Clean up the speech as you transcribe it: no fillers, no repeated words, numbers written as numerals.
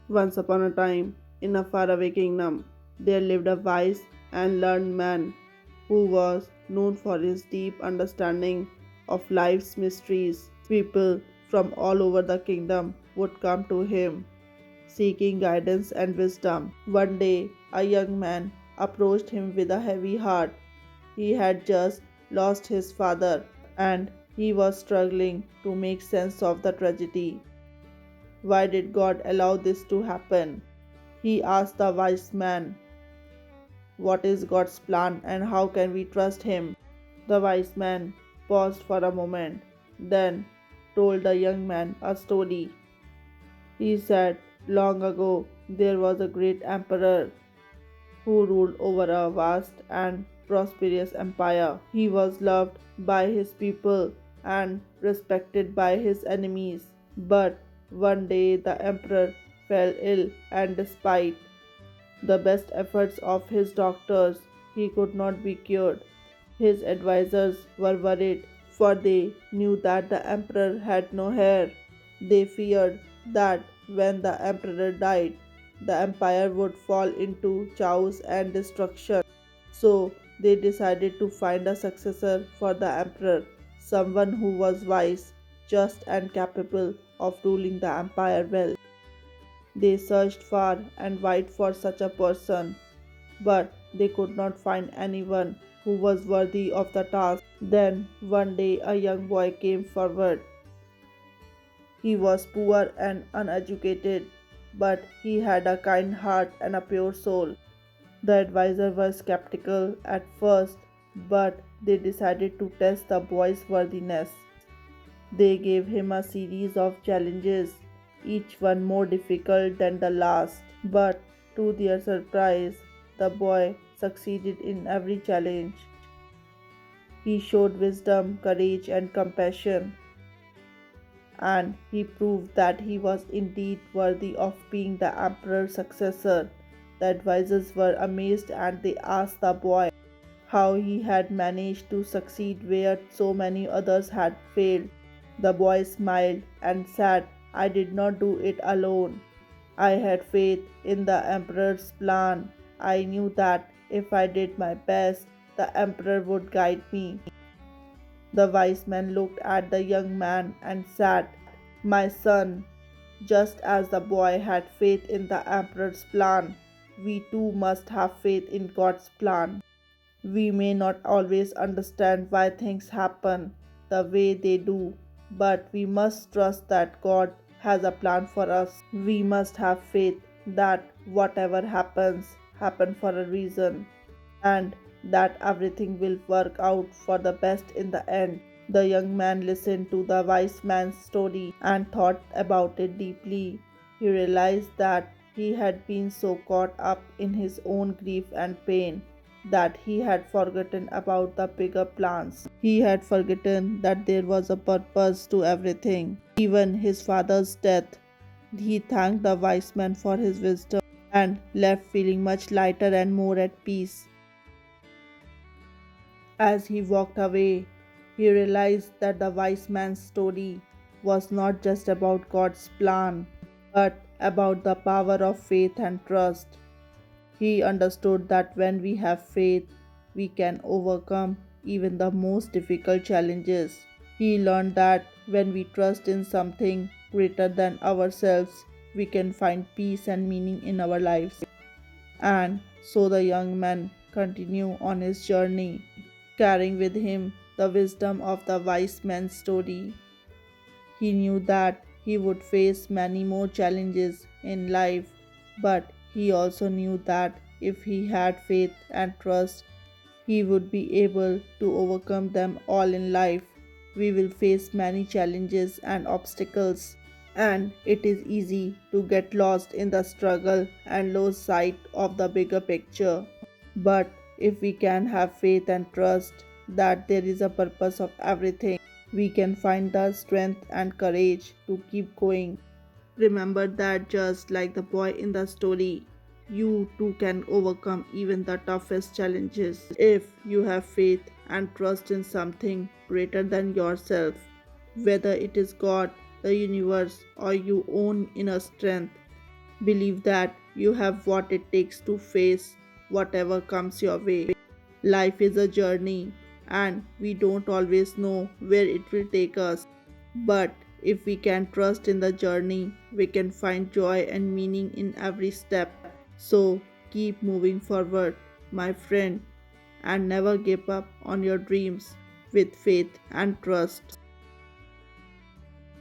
Once upon a time, in a faraway kingdom, there lived a wise and learned man who was known for his deep understanding of life's mysteries. People from all over the kingdom would come to him, seeking guidance and wisdom. One day, a young man approached him with a heavy heart. He had just lost his father and he was struggling to make sense of the tragedy. Why did God allow this to happen? He asked the wise man. What is God's plan and how can we trust Him? The wise man paused for a moment, then told the young man a story. He said, long ago there was a great emperor who ruled over a vast and prosperous empire. He was loved by his people and respected by his enemies. But one day the emperor fell ill, and despite the best efforts of his doctors, he could not be cured. His advisors were worried, for they knew that the emperor had no heir. They feared that when the emperor died, the empire would fall into chaos and destruction. So they decided to find a successor for the emperor, someone who was wise, just, and capable of ruling the empire well. They searched far and wide for such a person, but they could not find anyone who was worthy of the task. Then one day a young boy came forward. He was poor and uneducated, but he had a kind heart and a pure soul. The advisors were skeptical at first, but they decided to test the boy's worthiness. They gave him a series of challenges, each one more difficult than the last. But to their surprise, the boy succeeded in every challenge. He showed wisdom, courage, and compassion, and he proved that he was indeed worthy of being the emperor's successor. The advisors were amazed and they asked the boy how he had managed to succeed where so many others had failed. The boy smiled and said, I did not do it alone. I had faith in the emperor's plan. I knew that if I did my best, the emperor would guide me. The wise man looked at the young man and said, my son, just as the boy had faith in the emperor's plan, we too must have faith in God's plan. We may not always understand why things happen the way they do, but we must trust that God has a plan for us. We must have faith that whatever happens, happen for a reason, and that everything will work out for the best in the end. The young man listened to the wise man's story and thought about it deeply. He realized that he had been so caught up in his own grief and pain that he had forgotten about the bigger plans. He had forgotten that there was a purpose to everything, even his father's death. He thanked the wise man for his wisdom and left feeling much lighter and more at peace. As he walked away, he realized that the wise man's story was not just about God's plan, but about the power of faith and trust. He understood that when we have faith, we can overcome even the most difficult challenges. He learned that when we trust in something greater than ourselves, we can find peace and meaning in our lives. And so the young man continued on his journey, carrying with him the wisdom of the wise man's story. He knew that he would face many more challenges in life, but he also knew that if he had faith and trust, he would be able to overcome them all in life. We will face many challenges and obstacles, and it is easy to get lost in the struggle and lose sight of the bigger picture. But if we can have faith and trust that there is a purpose of everything, we can find the strength and courage to keep going. Remember that just like the boy in the story, you too can overcome even the toughest challenges if you have faith and trust in something greater than yourself, whether it is God, the universe, or your own inner strength. Believe that you have what it takes to face whatever comes your way. Life is a journey, and we don't always know where it will take us. But if we can trust in the journey, we can find joy and meaning in every step. So keep moving forward, my friend, and never give up on your dreams with faith and trust.